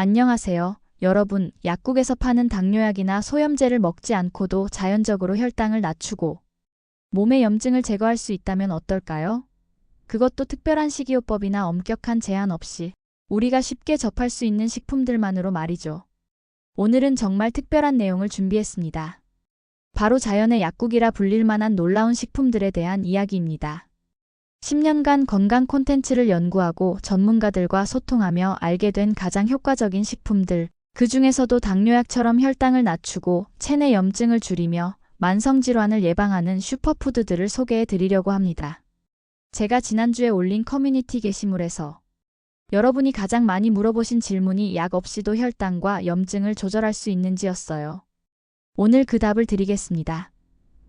안녕하세요. 여러분, 약국에서 파는 당뇨약이나 소염제를 먹지 않고도 자연적으로 혈당을 낮추고 몸의 염증을 제거할 수 있다면 어떨까요? 그것도 특별한 식이요법이나 엄격한 제한 없이 우리가 쉽게 접할 수 있는 식품들만으로 말이죠. 오늘은 정말 특별한 내용을 준비했습니다. 바로 자연의 약국이라 불릴 만한 놀라운 식품들에 대한 이야기입니다. 10년간 건강 콘텐츠를 연구하고 전문가들과 소통하며 알게 된 가장 효과적인 식품들, 그 중에서도 당뇨약처럼 혈당을 낮추고 체내 염증을 줄이며 만성질환을 예방하는 슈퍼푸드들을 소개해 드리려고 합니다. 제가 지난주에 올린 커뮤니티 게시물에서 여러분이 가장 많이 물어보신 질문이 약 없이도 혈당과 염증을 조절할 수 있는지였어요. 오늘 그 답을 드리겠습니다.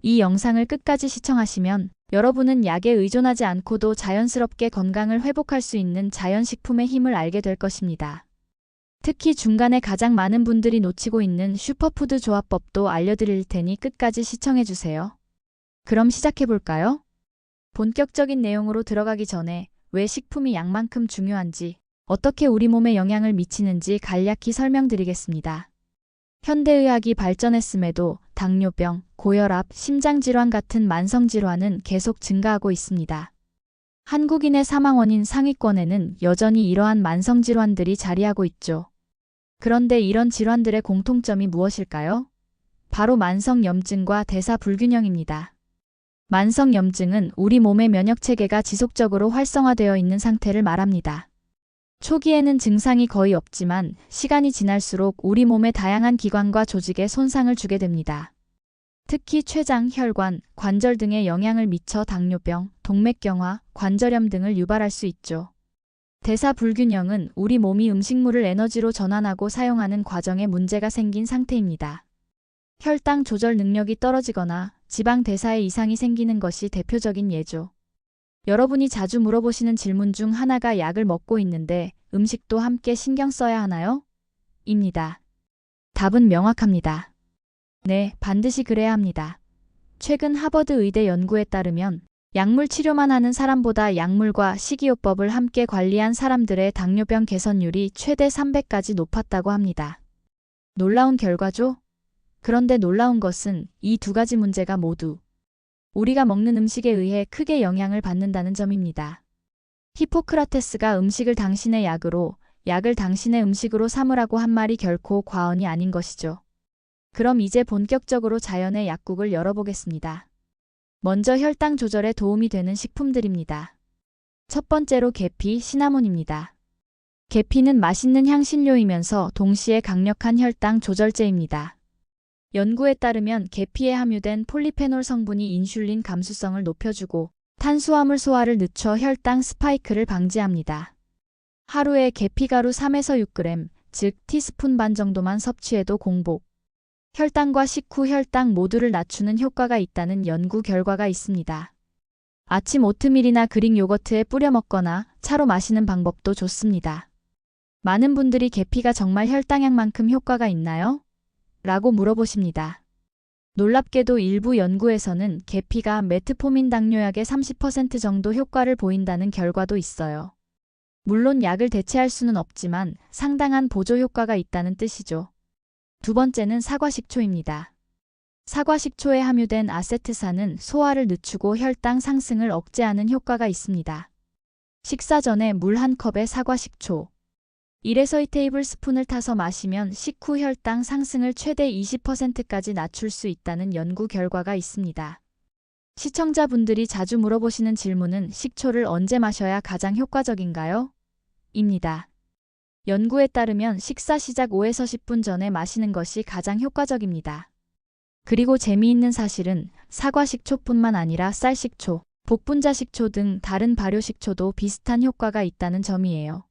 이 영상을 끝까지 시청하시면 여러분은 약에 의존하지 않고도 자연스럽게 건강을 회복할 수 있는 자연식품의 힘을 알게 될 것입니다. 특히 중간에 가장 많은 분들이 놓치고 있는 슈퍼푸드 조합법도 알려드릴 테니 끝까지 시청해주세요. 그럼 시작해볼까요? 본격적인 내용으로 들어가기 전에 왜 식품이 약만큼 중요한지, 어떻게 우리 몸에 영향을 미치는지 간략히 설명드리겠습니다. 현대의학이 발전했음에도 당뇨병, 고혈압, 심장질환 같은 만성질환은 계속 증가하고 있습니다. 한국인의 사망 원인 상위권에는 여전히 이러한 만성질환들이 자리하고 있죠. 그런데 이런 질환들의 공통점이 무엇일까요? 바로 만성염증과 대사불균형입니다. 만성염증은 우리 몸의 면역체계가 지속적으로 활성화되어 있는 상태를 말합니다. 초기에는 증상이 거의 없지만 시간이 지날수록 우리 몸의 다양한 기관과 조직에 손상을 주게 됩니다. 특히 췌장, 혈관, 관절 등에 영향을 미쳐 당뇨병, 동맥경화, 관절염 등을 유발할 수 있죠. 대사불균형은 우리 몸이 음식물을 에너지로 전환하고 사용하는 과정에 문제가 생긴 상태입니다. 혈당 조절 능력이 떨어지거나 지방 대사에 이상이 생기는 것이 대표적인 예죠. 여러분이 자주 물어보시는 질문 중 하나가 약을 먹고 있는데 음식도 함께 신경 써야 하나요? 입니다. 답은 명확합니다. 네, 반드시 그래야 합니다. 최근 하버드 의대 연구에 따르면 약물 치료만 하는 사람보다 약물과 식이요법을 함께 관리한 사람들의 당뇨병 개선율이 최대 300까지 높았다고 합니다. 놀라운 결과죠? 그런데 놀라운 것은 이 두 가지 문제가 모두 우리가 먹는 음식에 의해 크게 영향을 받는다는 점입니다. 히포크라테스가 음식을 당신의 약으로, 약을 당신의 음식으로 삼으라고 한 말이 결코 과언이 아닌 것이죠. 그럼 이제 본격적으로 자연의 약국을 열어보겠습니다. 먼저 혈당 조절에 도움이 되는 식품들입니다. 첫 번째로 계피, 시나몬입니다. 계피는 맛있는 향신료이면서 동시에 강력한 혈당 조절제입니다. 연구에 따르면 계피에 함유된 폴리페놀 성분이 인슐린 감수성을 높여주고 탄수화물 소화를 늦춰 혈당 스파이크를 방지합니다. 하루에 계피가루 3에서 6g, 즉 티스푼 반 정도만 섭취해도 공복, 혈당과 식후 혈당 모두를 낮추는 효과가 있다는 연구 결과가 있습니다. 아침 오트밀이나 그릭 요거트에 뿌려 먹거나 차로 마시는 방법도 좋습니다. 많은 분들이 계피가 정말 혈당약만큼 효과가 있나요? 라고 물어보십니다. 놀랍게도 일부 연구에서는 계피가 메트포민 당뇨약의 30% 정도 효과를 보인다는 결과도 있어요. 물론 약을 대체할 수는 없지만 상당한 보조 효과가 있다는 뜻이죠. 두 번째는 사과식초입니다. 사과식초에 함유된 아세트산은 소화를 늦추고 혈당 상승을 억제하는 효과가 있습니다. 식사 전에 물 한 컵에 사과식초 1에서 2테이블스푼을 타서 마시면 식후 혈당 상승을 최대 20%까지 낮출 수 있다는 연구 결과가 있습니다. 시청자분들이 자주 물어보시는 질문은 식초를 언제 마셔야 가장 효과적인가요? 입니다. 연구에 따르면 식사 시작 5에서 10분 전에 마시는 것이 가장 효과적입니다. 그리고 재미있는 사실은 사과식초뿐만 아니라 쌀식초, 복분자식초 등 다른 발효식초도 비슷한 효과가 있다는 점이에요.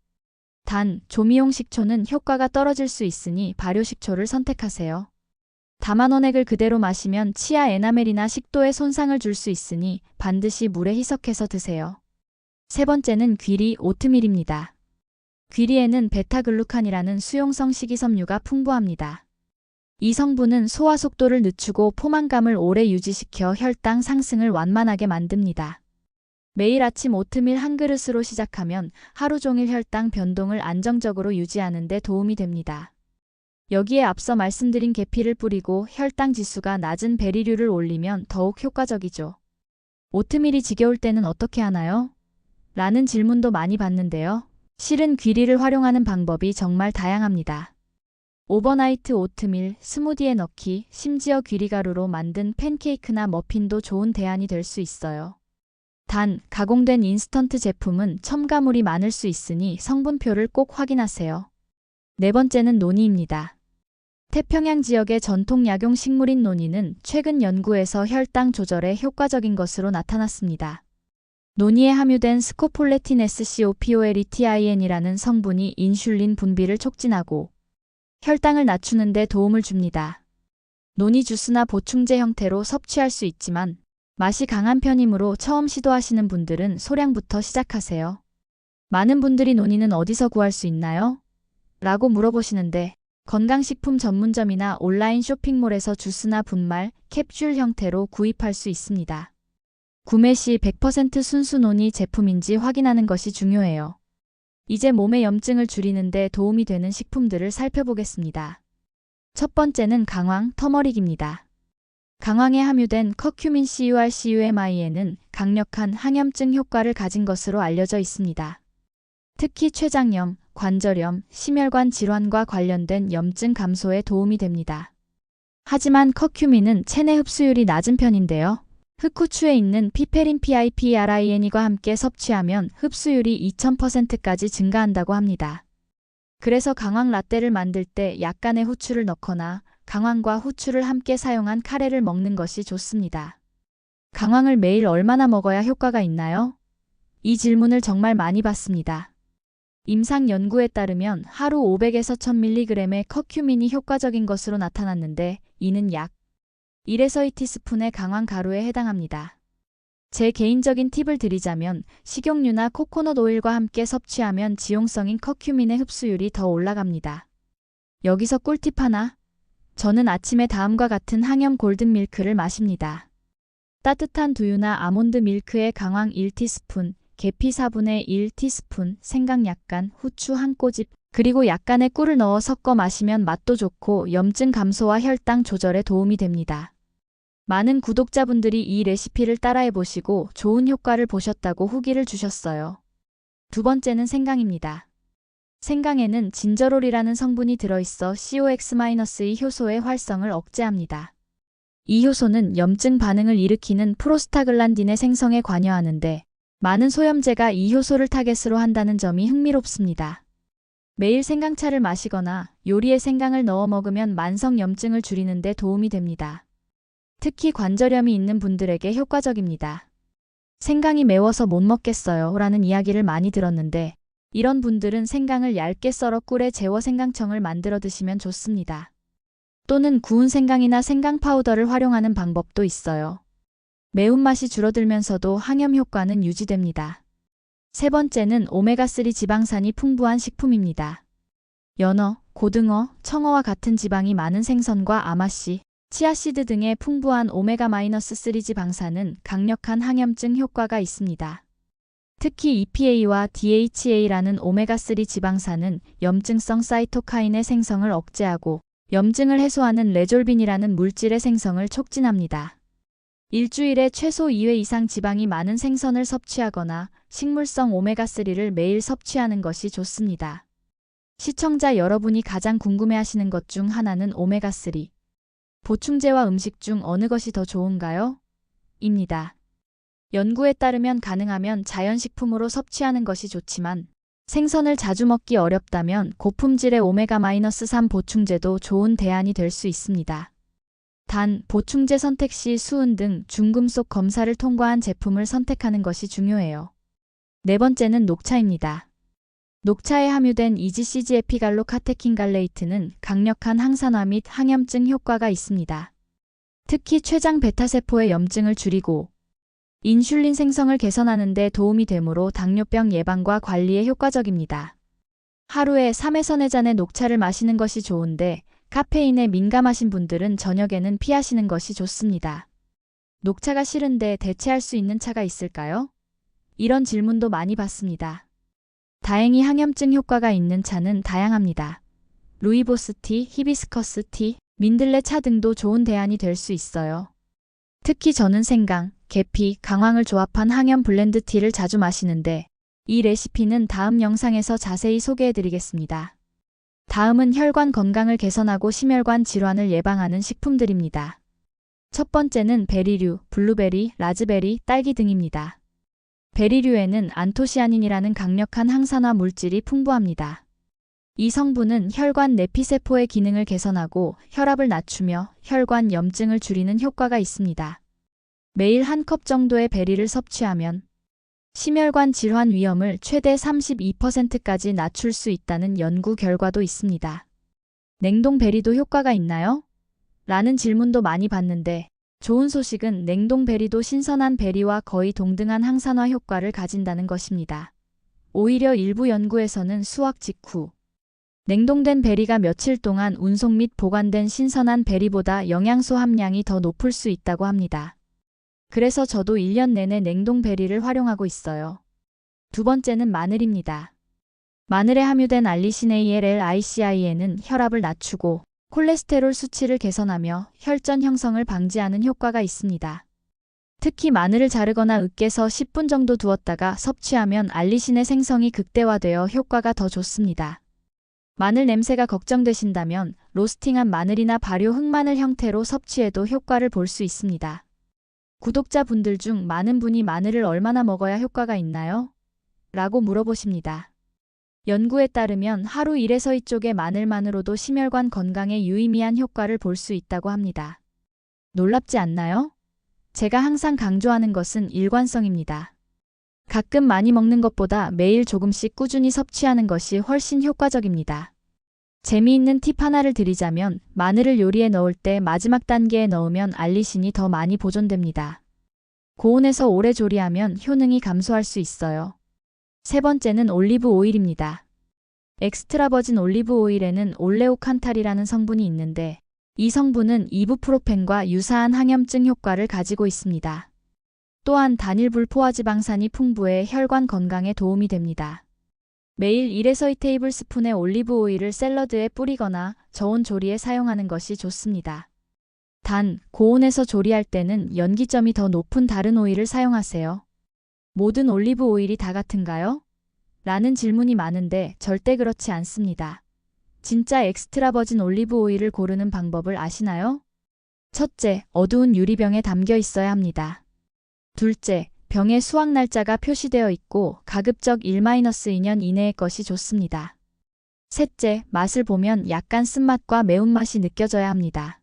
단, 조미용 식초는 효과가 떨어질 수 있으니 발효식초를 선택하세요. 담아놓은 액을 그대로 마시면 치아 에나멜이나 식도에 손상을 줄 수 있으니 반드시 물에 희석해서 드세요. 세 번째는 귀리, 오트밀입니다. 귀리에는 베타글루칸이라는 수용성 식이섬유가 풍부합니다. 이 성분은 소화 속도를 늦추고 포만감을 오래 유지시켜 혈당 상승을 완만하게 만듭니다. 매일 아침 오트밀 한 그릇으로 시작하면 하루 종일 혈당 변동을 안정적으로 유지하는 데 도움이 됩니다. 여기에 앞서 말씀드린 계피를 뿌리고 혈당 지수가 낮은 베리류를 올리면 더욱 효과적이죠. 오트밀이 지겨울 때는 어떻게 하나요? 라는 질문도 많이 받는데요. 실은 귀리를 활용하는 방법이 정말 다양합니다. 오버나이트 오트밀, 스무디에 넣기, 심지어 귀리가루로 만든 팬케이크나 머핀도 좋은 대안이 될 수 있어요. 단, 가공된 인스턴트 제품은 첨가물이 많을 수 있으니 성분표를 꼭 확인하세요. 네 번째는 노니입니다. 태평양 지역의 전통 약용 식물인 노니는 최근 연구에서 혈당 조절에 효과적인 것으로 나타났습니다. 노니에 함유된 스코폴레틴 SCOPOLETIN이라는 성분이 인슐린 분비를 촉진하고 혈당을 낮추는 데 도움을 줍니다. 노니 주스나 보충제 형태로 섭취할 수 있지만 맛이 강한 편이므로 처음 시도하시는 분들은 소량부터 시작하세요. 많은 분들이 노니는 어디서 구할 수 있나요? 라고 물어보시는데 건강식품 전문점이나 온라인 쇼핑몰에서 주스나 분말, 캡슐 형태로 구입할 수 있습니다. 구매 시 100% 순수 노니 제품인지 확인하는 것이 중요해요. 이제 몸의 염증을 줄이는 데 도움이 되는 식품들을 살펴보겠습니다. 첫 번째는 강황, 터머릭입니다. 강황에 함유된 커큐민 CURCUMIN은 강력한 항염증 효과를 가진 것으로 알려져 있습니다. 특히 췌장염, 관절염, 심혈관 질환과 관련된 염증 감소에 도움이 됩니다. 하지만 커큐민은 체내 흡수율이 낮은 편인데요. 흑후추에 있는 피페린 PIPRIN과 함께 섭취하면 흡수율이 2000%까지 증가한다고 합니다. 그래서 강황 라떼를 만들 때 약간의 후추를 넣거나 강황과 후추를 함께 사용한 카레를 먹는 것이 좋습니다. 강황을 매일 얼마나 먹어야 효과가 있나요? 이 질문을 정말 많이 받습니다. 임상 연구에 따르면 하루 500에서 1000mg의 커큐민이 효과적인 것으로 나타났는데 이는 약 1에서 2티스푼의 강황 가루에 해당합니다. 제 개인적인 팁을 드리자면 식용유나 코코넛 오일과 함께 섭취하면 지용성인 커큐민의 흡수율이 더 올라갑니다. 여기서 꿀팁 하나. 저는 아침에 다음과 같은 항염 골든 밀크를 마십니다. 따뜻한 두유나 아몬드 밀크에 강황 1티스푼, 계피 4분의 1티스푼, 생강 약간, 후추 한 꼬집, 그리고 약간의 꿀을 넣어 섞어 마시면 맛도 좋고 염증 감소와 혈당 조절에 도움이 됩니다. 많은 구독자분들이 이 레시피를 따라해 보시고 좋은 효과를 보셨다고 후기를 주셨어요. 두 번째는 생강입니다. 생강에는 진저롤이라는 성분이 들어있어 COX-의 효소의 활성을 억제합니다. 이 효소는 염증 반응을 일으키는 프로스타글란딘의 생성에 관여하는데 많은 소염제가 이 효소를 타겟으로 한다는 점이 흥미롭습니다. 매일 생강차를 마시거나 요리에 생강을 넣어 먹으면 만성 염증을 줄이는 데 도움이 됩니다. 특히 관절염이 있는 분들에게 효과적입니다. 생강이 매워서 못 먹겠어요 라는 이야기를 많이 들었는데 이런 분들은 생강을 얇게 썰어 꿀에 재워 생강청을 만들어 드시면 좋습니다. 또는 구운 생강이나 생강 파우더를 활용하는 방법도 있어요. 매운맛이 줄어들면서도 항염 효과는 유지됩니다. 세 번째는 오메가3 지방산이 풍부한 식품입니다. 연어, 고등어, 청어와 같은 지방이 많은 생선과 아마씨, 치아씨드 등의 풍부한 오메가-3 지방산은 강력한 항염증 효과가 있습니다. 특히 EPA와 DHA라는 오메가3 지방산은 염증성 사이토카인의 생성을 억제하고 염증을 해소하는 레졸빈이라는 물질의 생성을 촉진합니다. 일주일에 최소 2회 이상 지방이 많은 생선을 섭취하거나 식물성 오메가3를 매일 섭취하는 것이 좋습니다. 시청자 여러분이 가장 궁금해하시는 것 중 하나는 오메가3. 보충제와 음식 중 어느 것이 더 좋은가요? 입니다. 연구에 따르면 가능하면 자연식품으로 섭취하는 것이 좋지만 생선을 자주 먹기 어렵다면 고품질의 오메가-3 보충제도 좋은 대안이 될 수 있습니다. 단, 보충제 선택 시 수은 등 중금속 검사를 통과한 제품을 선택하는 것이 중요해요. 네 번째는 녹차입니다. 녹차에 함유된 EGCG 에피갈로카테킨갈레이트는 강력한 항산화 및 항염증 효과가 있습니다. 특히 췌장 베타세포의 염증을 줄이고 인슐린 생성을 개선하는 데 도움이 되므로 당뇨병 예방과 관리에 효과적입니다. 하루에 3에서 4잔의 녹차를 마시는 것이 좋은데 카페인에 민감하신 분들은 저녁에는 피하시는 것이 좋습니다. 녹차가 싫은데 대체할 수 있는 차가 있을까요? 이런 질문도 많이 받습니다. 다행히 항염증 효과가 있는 차는 다양합니다. 루이보스 티, 히비스커스 티, 민들레 차 등도 좋은 대안이 될 수 있어요. 특히 저는 생강, 계피, 강황을 조합한 항염 블렌드 티를 자주 마시는데 이 레시피는 다음 영상에서 자세히 소개해드리겠습니다. 다음은 혈관 건강을 개선하고 심혈관 질환을 예방하는 식품들입니다. 첫 번째는 베리류, 블루베리, 라즈베리, 딸기 등입니다. 베리류에는 안토시아닌이라는 강력한 항산화 물질이 풍부합니다. 이 성분은 혈관 내피세포의 기능을 개선하고 혈압을 낮추며 혈관 염증을 줄이는 효과가 있습니다. 매일 한 컵 정도의 베리를 섭취하면 심혈관 질환 위험을 최대 32%까지 낮출 수 있다는 연구 결과도 있습니다. 냉동 베리도 효과가 있나요? 라는 질문도 많이 받는데 좋은 소식은 냉동 베리도 신선한 베리와 거의 동등한 항산화 효과를 가진다는 것입니다. 오히려 일부 연구에서는 수확 직후 냉동된 베리가 며칠 동안 운송 및 보관된 신선한 베리보다 영양소 함량이 더 높을 수 있다고 합니다. 그래서 저도 1년 내내 냉동 베리를 활용하고 있어요. 두 번째는 마늘입니다. 마늘에 함유된 알리신ALLICIN은 혈압을 낮추고 콜레스테롤 수치를 개선하며 혈전 형성을 방지하는 효과가 있습니다. 특히 마늘을 자르거나 으깨서 10분 정도 두었다가 섭취하면 알리신의 생성이 극대화되어 효과가 더 좋습니다. 마늘 냄새가 걱정되신다면 로스팅한 마늘이나 발효 흑마늘 형태로 섭취해도 효과를 볼 수 있습니다. 구독자분들 중 많은 분이 마늘을 얼마나 먹어야 효과가 있나요? 라고 물어보십니다. 연구에 따르면 하루 1에서 2쪽의 마늘만으로도 심혈관 건강에 유의미한 효과를 볼 수 있다고 합니다. 놀랍지 않나요? 제가 항상 강조하는 것은 일관성입니다. 가끔 많이 먹는 것보다 매일 조금씩 꾸준히 섭취하는 것이 훨씬 효과적입니다. 재미있는 팁 하나를 드리자면 마늘을 요리에 넣을 때 마지막 단계에 넣으면 알리신이 더 많이 보존됩니다. 고온에서 오래 조리하면 효능이 감소할 수 있어요. 세 번째는 올리브 오일입니다. 엑스트라 버진 올리브 오일에는 올레오칸탈이라는 성분이 있는데 이 성분은 이부프로펜과 유사한 항염증 효과를 가지고 있습니다. 또한 단일 불포화지방산이 풍부해 혈관 건강에 도움이 됩니다. 매일 1에서 2테이블스푼의 올리브 오일을 샐러드에 뿌리거나 저온 조리에 사용하는 것이 좋습니다. 단, 고온에서 조리할 때는 연기점이 더 높은 다른 오일을 사용하세요. 모든 올리브 오일이 다 같은가요? 라는 질문이 많은데 절대 그렇지 않습니다. 진짜 엑스트라 버진 올리브 오일을 고르는 방법을 아시나요? 첫째, 어두운 유리병에 담겨 있어야 합니다. 둘째, 병의 수확 날짜가 표시되어 있고 가급적 1-2년 이내의 것이 좋습니다. 셋째, 맛을 보면 약간 쓴맛과 매운맛이 느껴져야 합니다.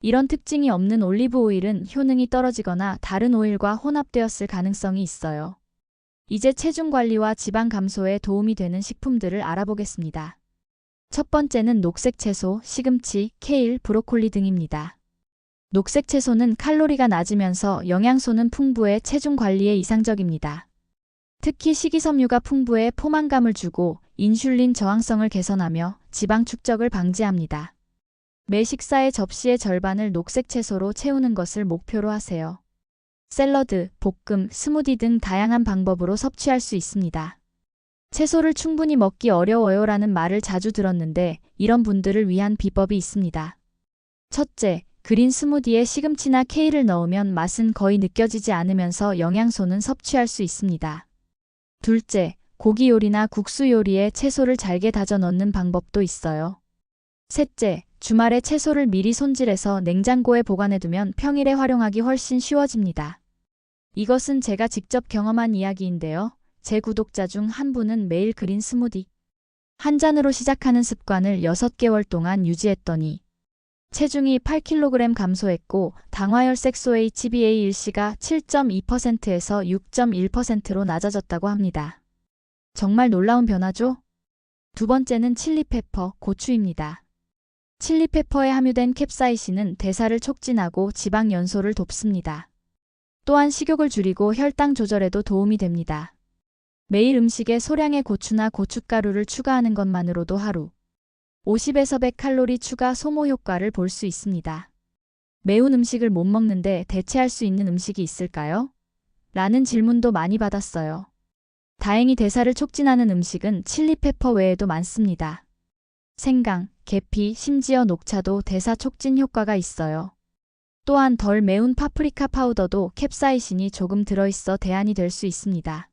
이런 특징이 없는 올리브 오일은 효능이 떨어지거나 다른 오일과 혼합되었을 가능성이 있어요. 이제 체중 관리와 지방 감소에 도움이 되는 식품들을 알아보겠습니다. 첫 번째는 녹색 채소, 시금치, 케일, 브로콜리 등입니다. 녹색 채소는 칼로리가 낮으면서 영양소는 풍부해 체중 관리에 이상적입니다. 특히 식이섬유가 풍부해 포만감을 주고 인슐린 저항성을 개선하며 지방 축적을 방지합니다. 매 식사의 접시의 절반을 녹색 채소로 채우는 것을 목표로 하세요. 샐러드, 볶음, 스무디 등 다양한 방법으로 섭취할 수 있습니다. 채소를 충분히 먹기 어려워요라는 말을 자주 들었는데 이런 분들을 위한 비법이 있습니다. 첫째, 그린 스무디에 시금치나 케일을 넣으면 맛은 거의 느껴지지 않으면서 영양소는 섭취할 수 있습니다. 둘째, 고기 요리나 국수 요리에 채소를 잘게 다져 넣는 방법도 있어요. 셋째, 주말에 채소를 미리 손질해서 냉장고에 보관해두면 평일에 활용하기 훨씬 쉬워집니다. 이것은 제가 직접 경험한 이야기인데요. 제 구독자 중 한 분은 매일 그린 스무디 한 잔으로 시작하는 습관을 6개월 동안 유지했더니 체중이 8kg 감소했고 당화혈색소 HbA1c가 7.2%에서 6.1%로 낮아졌다고 합니다. 정말 놀라운 변화죠? 두 번째는 칠리페퍼, 고추입니다. 칠리페퍼에 함유된 캡사이신은 대사를 촉진하고 지방 연소를 돕습니다. 또한 식욕을 줄이고 혈당 조절에도 도움이 됩니다. 매일 음식에 소량의 고추나 고춧가루를 추가하는 것만으로도 하루 50에서 100칼로리 추가 소모 효과를 볼 수 있습니다. 매운 음식을 못 먹는데 대체할 수 있는 음식이 있을까요? 라는 질문도 많이 받았어요. 다행히 대사를 촉진하는 음식은 칠리페퍼 외에도 많습니다. 생강, 계피, 심지어 녹차도 대사 촉진 효과가 있어요. 또한 덜 매운 파프리카 파우더도 캡사이신이 조금 들어있어 대안이 될 수 있습니다.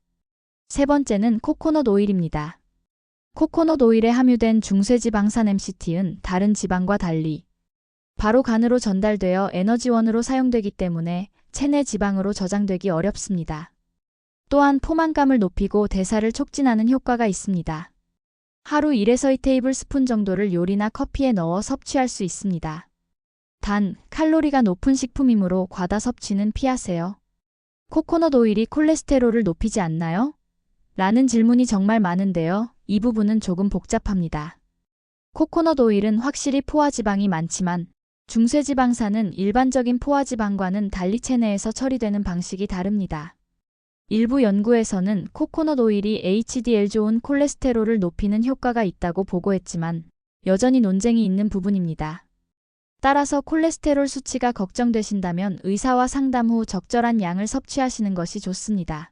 세 번째는 코코넛 오일입니다. 코코넛 오일에 함유된 중쇄지방산 MCT은 다른 지방과 달리 바로 간으로 전달되어 에너지원으로 사용되기 때문에 체내 지방으로 저장되기 어렵습니다. 또한 포만감을 높이고 대사를 촉진하는 효과가 있습니다. 하루 1에서 2테이블스푼 정도를 요리나 커피에 넣어 섭취할 수 있습니다. 단, 칼로리가 높은 식품이므로 과다 섭취는 피하세요. 코코넛 오일이 콜레스테롤을 높이지 않나요? 라는 질문이 정말 많은데요. 이 부분은 조금 복잡합니다. 코코넛 오일은 확실히 포화지방이 많지만 중쇄지방산은 일반적인 포화지방과는 달리 체내에서 처리되는 방식이 다릅니다. 일부 연구에서는 코코넛 오일이 HDL 좋은 콜레스테롤을 높이는 효과가 있다고 보고했지만 여전히 논쟁이 있는 부분입니다. 따라서 콜레스테롤 수치가 걱정되신다면 의사와 상담 후 적절한 양을 섭취하시는 것이 좋습니다.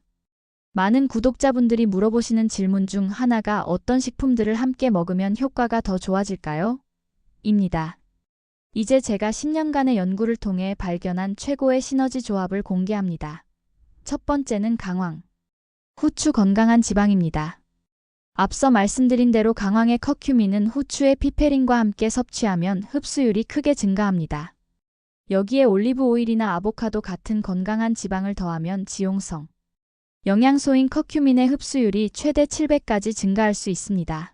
많은 구독자분들이 물어보시는 질문 중 하나가 어떤 식품들을 함께 먹으면 효과가 더 좋아질까요? 입니다. 이제 제가 10년간의 연구를 통해 발견한 최고의 시너지 조합을 공개합니다. 첫 번째는 강황. 후추 건강한 지방입니다. 앞서 말씀드린 대로 강황의 커큐민은 후추의 피페린과 함께 섭취하면 흡수율이 크게 증가합니다. 여기에 올리브 오일이나 아보카도 같은 건강한 지방을 더하면 지용성 영양소인 커큐민의 흡수율이 최대 7배까지 증가할 수 있습니다.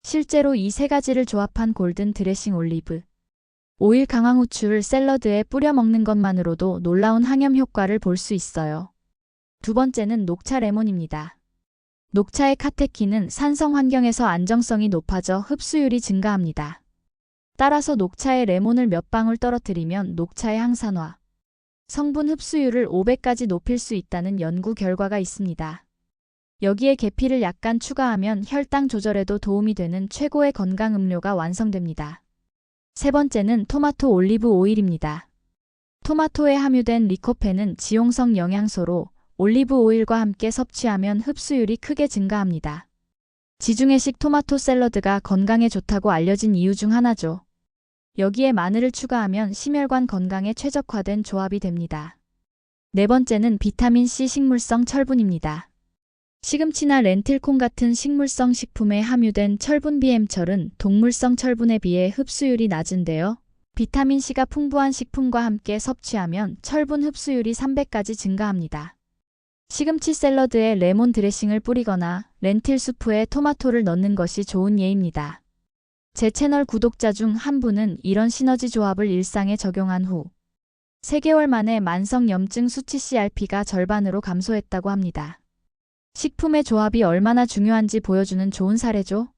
실제로 이 세 가지를 조합한 골든 드레싱 올리브 오일 강황 후추를 샐러드에 뿌려 먹는 것만으로도 놀라운 항염 효과를 볼 수 있어요. 두 번째는 녹차 레몬입니다. 녹차의 카테킨은 산성 환경에서 안정성이 높아져 흡수율이 증가합니다. 따라서 녹차에 레몬을 몇 방울 떨어뜨리면 녹차의 항산화 성분 흡수율을 5배까지 높일 수 있다는 연구 결과가 있습니다. 여기에 계피를 약간 추가하면 혈당 조절에도 도움이 되는 최고의 건강 음료가 완성됩니다. 세 번째는 토마토 올리브 오일입니다. 토마토에 함유된 리코펜은 지용성 영양소로 올리브 오일과 함께 섭취하면 흡수율이 크게 증가합니다. 지중해식 토마토 샐러드가 건강에 좋다고 알려진 이유 중 하나죠. 여기에 마늘을 추가하면 심혈관 건강에 최적화된 조합이 됩니다. 네 번째는 비타민C 식물성 철분입니다. 시금치나 렌틸콩 같은 식물성 식품에 함유된 철분 BM철은 동물성 철분에 비해 흡수율이 낮은데요. 비타민C가 풍부한 식품과 함께 섭취하면 철분 흡수율이 3배까지 증가합니다. 시금치 샐러드에 레몬 드레싱을 뿌리거나 렌틸 수프에 토마토를 넣는 것이 좋은 예입니다. 제 채널 구독자 중 한 분은 이런 시너지 조합을 일상에 적용한 후 3개월 만에 만성염증 수치 CRP가 절반으로 감소했다고 합니다. 식품의 조합이 얼마나 중요한지 보여주는 좋은 사례죠.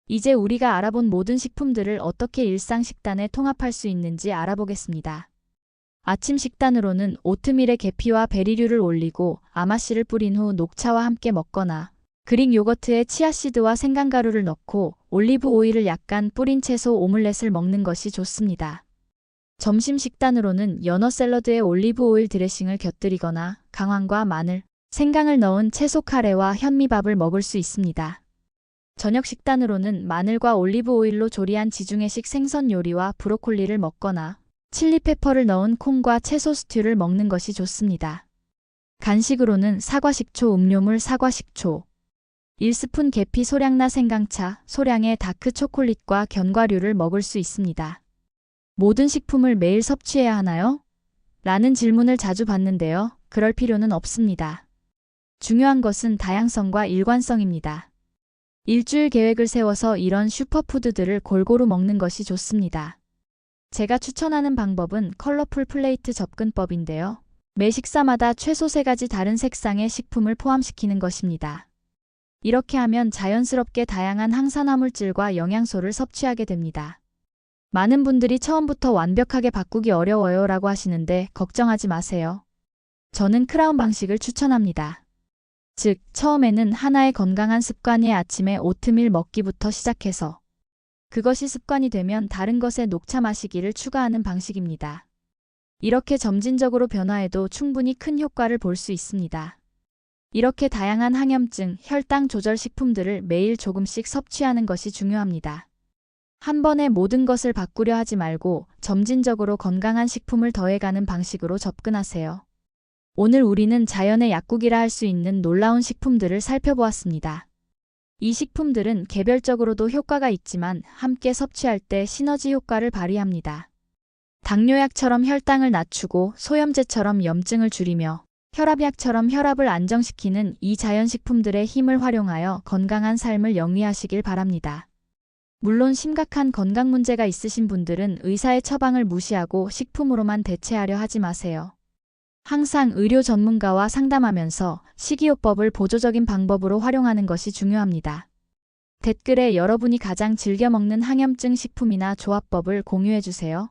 이제 우리가 알아본 모든 식품들을 어떻게 일상 식단에 통합할 수 있는지 알아보겠습니다. 아침 식단으로는 오트밀에 계피와 베리류를 올리고 아마씨를 뿌린 후 녹차와 함께 먹거나 그릭 요거트에 치아씨드와 생강가루를 넣고 올리브 오일을 약간 뿌린 채소 오믈렛을 먹는 것이 좋습니다. 점심 식단으로는 연어 샐러드에 올리브 오일 드레싱을 곁들이거나 강황과 마늘, 생강을 넣은 채소 카레와 현미밥을 먹을 수 있습니다. 저녁 식단으로는 마늘과 올리브 오일로 조리한 지중해식 생선 요리와 브로콜리를 먹거나 칠리페퍼를 넣은 콩과 채소 스튜를 먹는 것이 좋습니다. 간식으로는 사과식초 음료물 사과식초, 1스푼 계피 소량나 생강차, 소량의 다크 초콜릿과 견과류를 먹을 수 있습니다. 모든 식품을 매일 섭취해야 하나요? 라는 질문을 자주 받는데요. 그럴 필요는 없습니다. 중요한 것은 다양성과 일관성입니다. 일주일 계획을 세워서 이런 슈퍼푸드들을 골고루 먹는 것이 좋습니다. 제가 추천하는 방법은 컬러풀 플레이트 접근법인데요. 매 식사마다 최소 3가지 다른 색상의 식품을 포함시키는 것입니다. 이렇게 하면 자연스럽게 다양한 항산화 물질과 영양소를 섭취하게 됩니다. 많은 분들이 처음부터 완벽하게 바꾸기 어려워요 라고 하시는데 걱정하지 마세요. 저는 크라운 방식을 추천합니다. 즉, 처음에는 하나의 건강한 습관의 아침에 오트밀 먹기부터 시작해서 그것이 습관이 되면 다른 것에 녹차 마시기를 추가하는 방식입니다. 이렇게 점진적으로 변화해도 충분히 큰 효과를 볼 수 있습니다. 이렇게 다양한 항염증, 혈당 조절 식품들을 매일 조금씩 섭취하는 것이 중요합니다. 한 번에 모든 것을 바꾸려 하지 말고 점진적으로 건강한 식품을 더해가는 방식으로 접근하세요. 오늘 우리는 자연의 약국이라 할 수 있는 놀라운 식품들을 살펴보았습니다. 이 식품들은 개별적으로도 효과가 있지만 함께 섭취할 때 시너지 효과를 발휘합니다. 당뇨약처럼 혈당을 낮추고 소염제처럼 염증을 줄이며 혈압약처럼 혈압을 안정시키는 이 자연식품들의 힘을 활용하여 건강한 삶을 영위하시길 바랍니다. 물론 심각한 건강 문제가 있으신 분들은 의사의 처방을 무시하고 식품으로만 대체하려 하지 마세요. 항상 의료 전문가와 상담하면서 식이요법을 보조적인 방법으로 활용하는 것이 중요합니다. 댓글에 여러분이 가장 즐겨 먹는 항염증 식품이나 조합법을 공유해주세요.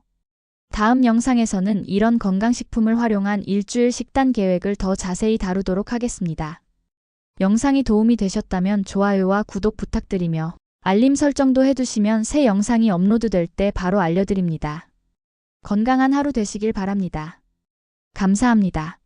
다음 영상에서는 이런 건강식품을 활용한 일주일 식단 계획을 더 자세히 다루도록 하겠습니다. 영상이 도움이 되셨다면 좋아요와 구독 부탁드리며 알림 설정도 해두시면 새 영상이 업로드될 때 바로 알려드립니다. 건강한 하루 되시길 바랍니다. 감사합니다.